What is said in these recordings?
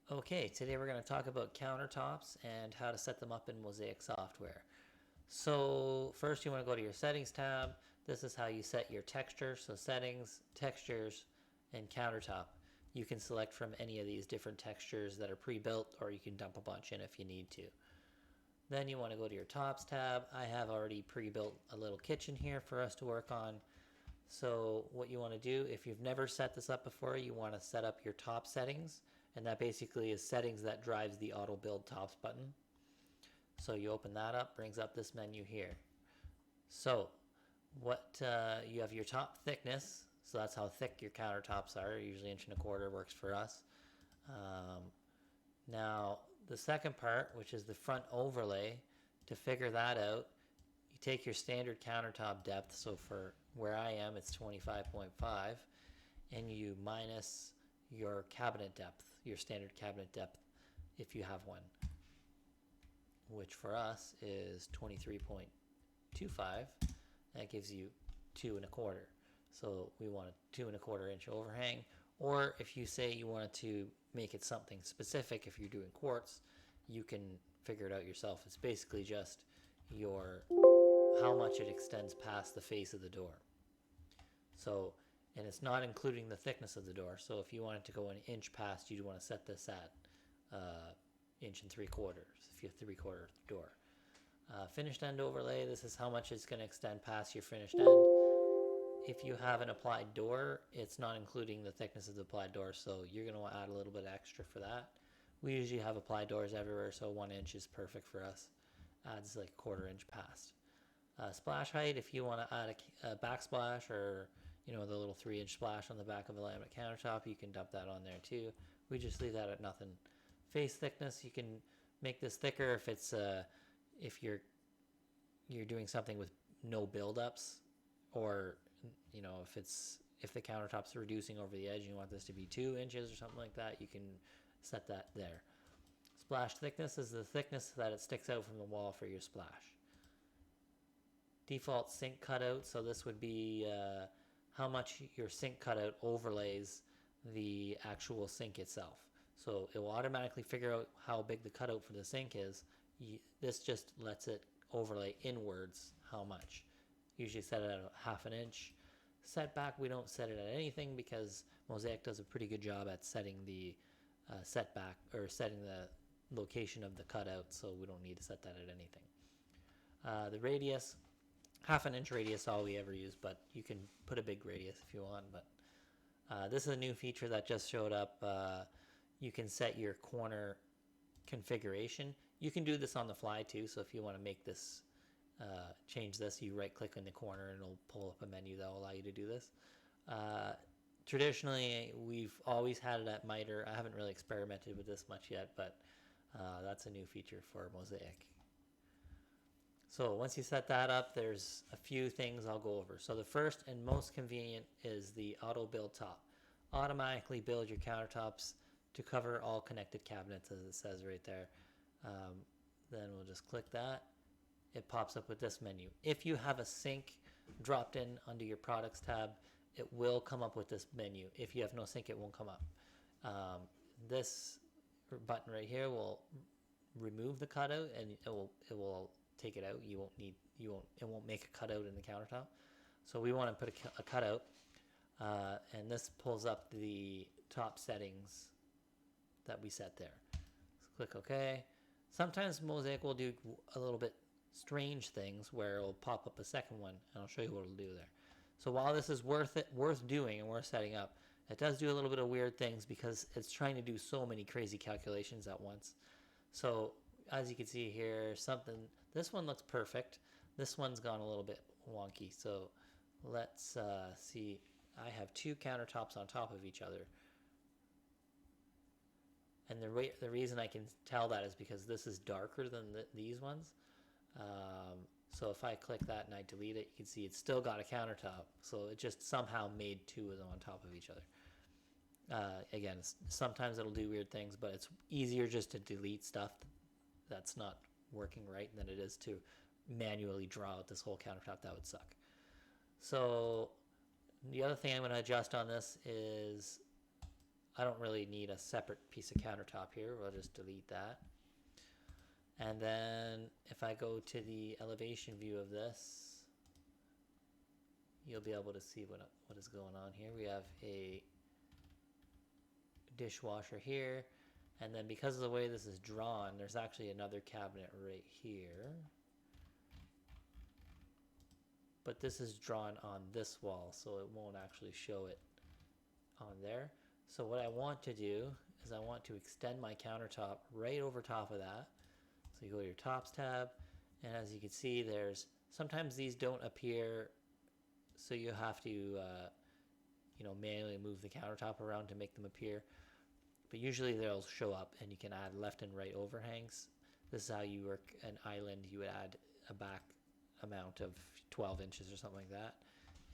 Okay, today we're going to talk about countertops and how to set them up in Mozaik Software. So first you want to go to your settings tab. This is how you set your texture. So settings, textures, and countertop. You can select from any of these different textures that are pre-built, or you can dump a bunch in if you need to. Then you want to go to your tops tab. I have already pre-built a little kitchen here for us to work on. So what you want to do, if you've never set this up before, you want to set up your top settings, and that basically is settings that drives the auto build tops button. So you open that up, brings up this menu here. So what you have your top thickness, so that's how thick your countertops are. Usually 1.25 inches works for us. Um, Now the second part, which is the front overlay, to figure that out, you take your standard countertop depth. So for where I am, it's 25.5, and you minus your cabinet depth, your standard cabinet depth, if you have one, which for us is 23.25. That gives you 2.25. So we want a 2.25 inch overhang. Or if you say you wanted to make it something specific, if you're doing quartz, you can figure it out yourself. It's basically just your how much it extends past the face of the door. So, and it's not including the thickness of the door. So if you wanted to go an inch past, you'd want to set this at 1.75 inches if you have 3/4 door. Finished end overlay, this is how much it's going to extend past your finished end. If you have an applied door, it's not including the thickness of the applied door, so you're going to want to add a little bit extra for that. We usually have applied doors everywhere, so 1 inch is perfect for us. Adds like 1/4 inch past. Splash height, if you want to add a backsplash, or the little 3 inch splash on the back of a laminate countertop, you can dump that on there too. We just leave that at nothing. Face thickness, you can make this thicker if you're doing something with no buildups, or if the countertop's reducing over the edge and you want this to be 2 inches or something like that, you can set that there. Splash thickness is the thickness that it sticks out from the wall for your splash. Default sink cutout, so this would be how much your sink cutout overlays the actual sink itself. So it will automatically figure out how big the cutout for the sink is. This just lets it overlay inwards how much. Usually set it at 1/2 inch. Setback, we don't set it at anything because Mozaik does a pretty good job at setting the setback, or setting the location of the cutout, so we don't need to set that at anything. The radius, 1/2 inch radius, all we ever use, but you can put a big radius if you want. But this is a new feature that just showed up. You can set your corner configuration. You can do this on the fly too, so if you want to make this change this, you right click in the corner and it'll pull up a menu that will allow you to do this. Traditionally, we've always had it at miter. I haven't really experimented with this much yet, but that's a new feature for Mozaik. So once you set that up, there's a few things I'll go over. So the first and most convenient is the auto build top. Automatically build your countertops to cover all connected cabinets, as it says right there. Then we'll just click that. It pops up with this menu. If you have a sink dropped in under your products tab, it will come up with this menu. If you have no sink, it won't come up. This button right here will remove the cutout, and it will take it out. It won't make a cutout in the countertop. So we want to put a cutout, and this pulls up the top settings that we set there. So click OK. Sometimes Mozaik will do a little bit strange things where it'll pop up a second one, and I'll show you what it'll do there. So while this is worth doing and worth setting up, it does do a little bit of weird things because it's trying to do so many crazy calculations at once. So as you can see here, this one looks perfect. This one's gone a little bit wonky. So let's see. I have 2 countertops on top of each other. And the reason I can tell that is because this is darker than these ones. So if I click that and I delete it, you can see it's still got a countertop. So it just somehow made 2 of them on top of each other. Again, sometimes it'll do weird things, but it's easier just to delete stuff that's not working right than it is to manually draw out this whole countertop. That would suck. So the other thing I'm going to adjust on this is I don't really need a separate piece of countertop here. We'll just delete that. And then if I go to the elevation view of this, you'll be able to see what is going on here. We have a dishwasher here, and then because of the way this is drawn, there's actually another cabinet right here. But this is drawn on this wall, so it won't actually show it on there. So what I want to do is I want to extend my countertop right over top of that. So you go to your Tops tab, and as you can see, sometimes these don't appear, so you have to manually move the countertop around to make them appear. But usually they'll show up, and you can add left and right overhangs. This is how you work an island. You would add a back amount of 12 inches or something like that,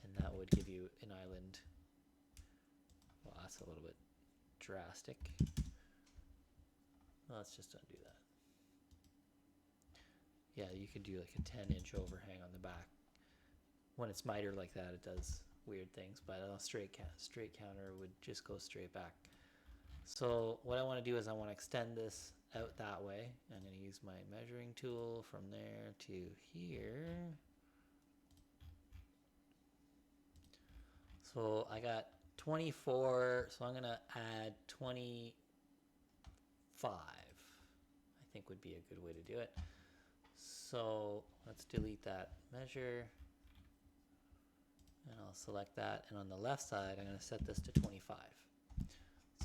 and that would give you an island. Well, that's a little bit drastic. Well, let's just undo that. Yeah, you could do like a 10-inch overhang on the back. When it's mitered like that, it does weird things, but a straight counter would just go straight back. So what I want to do is I want to extend this out that way. I'm going to use my measuring tool from there to here. So I got 24, so I'm going to add 25, I think would be a good way to do it. So let's delete that measure, and I'll select that, and on the left side I'm going to set this to 25.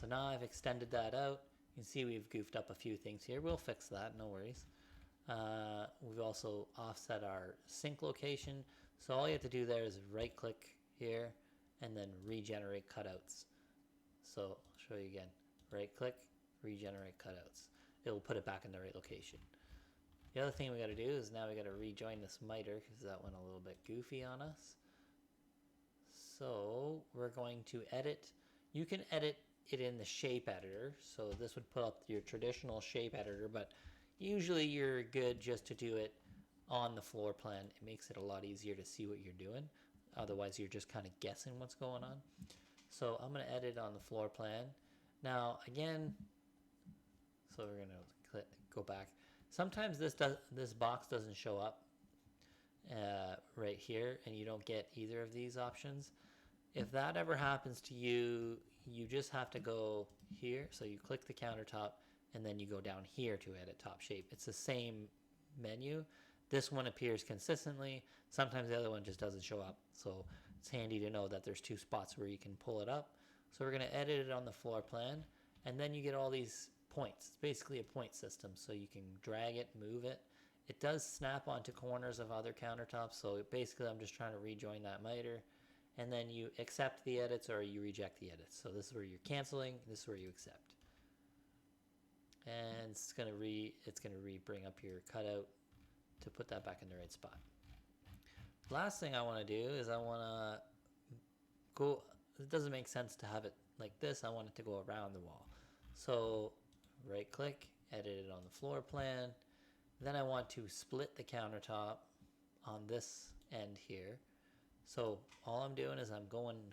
So now I've extended that out. You can see we've goofed up a few things here. We'll fix that, no worries. We've also offset our sink location. So all you have to do there is right click here and then regenerate cutouts. So I'll show you again. Right click, regenerate cutouts. It will put it back in the right location. The other thing we got to do is now we got to rejoin this miter because that went a little bit goofy on us. So we're going to edit. You can edit it in the shape editor, so this would pull up your traditional shape editor, but usually you're good just to do it on the floor plan. It makes it a lot easier to see what you're doing. Otherwise you're just kind of guessing what's going on. So I'm going to edit on the floor plan. Now again, so we're going to go back. Sometimes this box doesn't show up right here, and you don't get either of these options. If that ever happens to you, you just have to go here. So you click the countertop, and then you go down here to edit top shape. It's the same menu. This one appears consistently. Sometimes the other one just doesn't show up. So it's handy to know that there's two spots where you can pull it up. So we're going to edit it on the floor plan, and then you get all these points. It's basically a point system, so you can drag it, move it. It does snap onto corners of other countertops, so basically I'm just trying to rejoin that miter, and then you accept the edits or you reject the edits. So this is where you're canceling, this is where you accept. And it's gonna bring up your cutout to put that back in the right spot. Last thing I want to do is I want to go, it doesn't make sense to have it like this. I want it to go around the wall. So right click, edit it on the floor plan. Then I want to split the countertop on this end here. So all I'm doing is I'm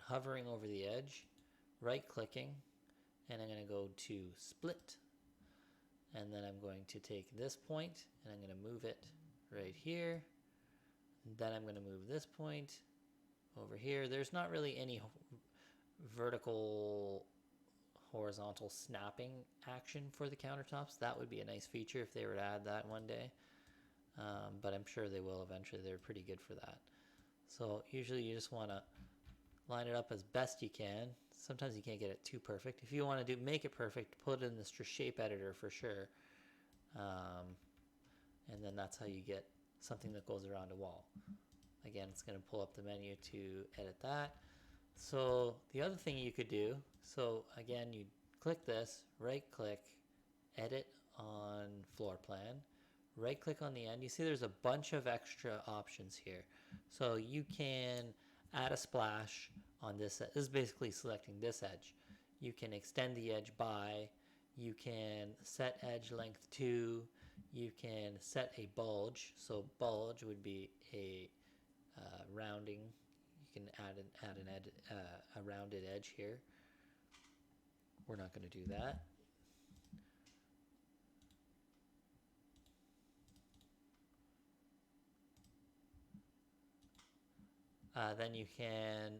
hovering over the edge, right clicking, and I'm going to go to split. And then I'm going to take this point and I'm going to move it right here. Then I'm going to move this point over here. There's not really any vertical horizontal snapping action for the countertops. That would be a nice feature if they were to add that one day, but I'm sure they will eventually. They're pretty good for that. So usually you just want to line it up as best you can. Sometimes you can't get it too perfect. If you want to make it perfect, put it in the shape editor for sure, and then that's how you get something that goes around a wall. Again, it's going to pull up the menu to edit that. So the other thing you could do, so again, you click this, right click, edit on floor plan, right click on the end. You see there's a bunch of extra options here. So you can add a splash on this. This is basically selecting this edge. You can extend the edge by, you can set edge length to, you can set a bulge. So bulge would be a rounding. You can add a rounded edge here. we're not going to do that. Then you can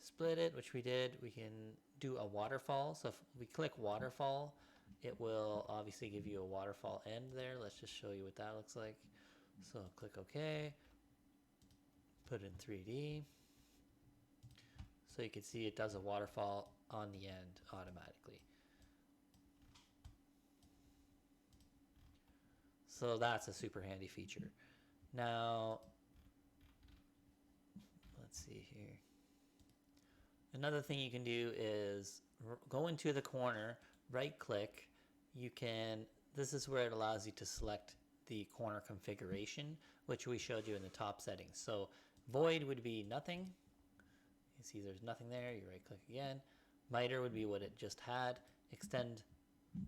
split it, which we did. We can do a waterfall. So if we click waterfall, it will obviously give you a waterfall end there. Let's just show you what that looks like. So click OK. Put it in 3D. So you can see it does a waterfall on the end automatically. So that's a super handy feature. Now, let's see here. Another thing you can do is go into the corner, right click. You can, this is where it allows you to select the corner configuration, which we showed you in the top settings. So void would be nothing. You see there's nothing there, you right click again. Miter would be what it just had. Extend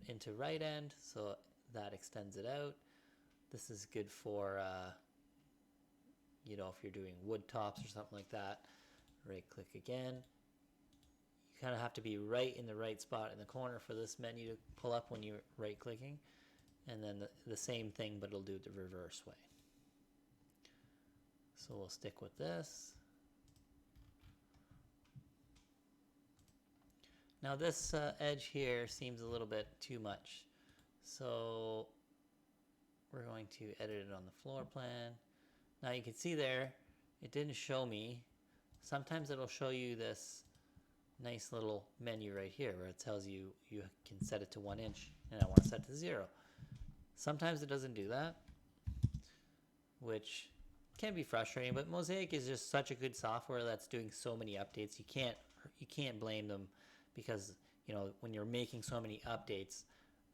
into right end, so that extends it out. This is good for, you know, if you're doing wood tops or something like that. Right click again. You kind of have to be right in the right spot in the corner for this menu to pull up when you're right clicking. And then the same thing, but it'll do it the reverse way. So we'll stick with this. Now this edge here seems a little bit too much. So we're going to edit it on the floor plan. Now you can see there, it didn't show me. Sometimes it'll show you this nice little menu right here where it tells you you can set it to 1 inch and I want to set it to 0. Sometimes it doesn't do that, which can be frustrating, but Mozaik is just such a good software that's doing so many updates. You can't blame them because, you know, when you're making so many updates,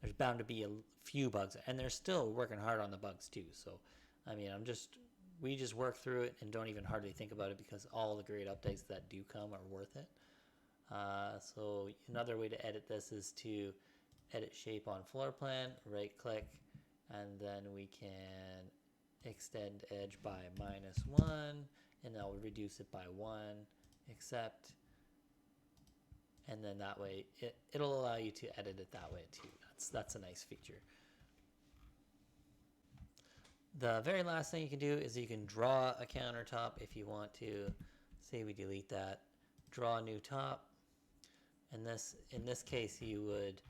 there's bound to be a few bugs, and they're still working hard on the bugs too. So, I mean, we just work through it and don't even hardly think about it because all the great updates that do come are worth it. So another way to edit this is to edit shape on floor plan, right click, and then we can extend edge by -1, and that will reduce it by 1, accept, and then that way it'll allow you to edit it that way too. That's a nice feature. The very last thing you can do is you can draw a countertop if you want to. Say we delete that, draw a new top, and in this case you would,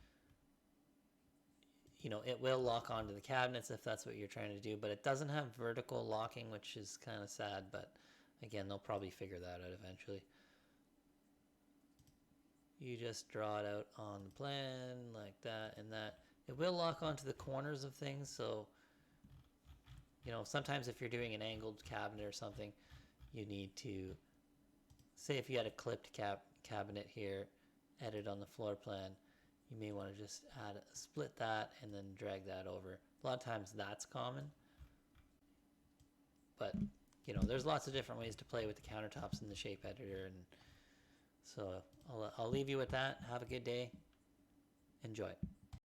you know, it will lock onto the cabinets if that's what you're trying to do, but it doesn't have vertical locking, which is kind of sad, but again, they'll probably figure that out eventually. You just draw it out on the plan like that, and that it will lock onto the corners of things. So, you know, sometimes if you're doing an angled cabinet or something, you need to, say if you had a clipped cabinet here, edit on the floor plan, you may want to just split that and then drag that over. A lot of times that's common, but you know, there's lots of different ways to play with the countertops in the shape editor, and so I'll leave you with that. Have a good day. Enjoy.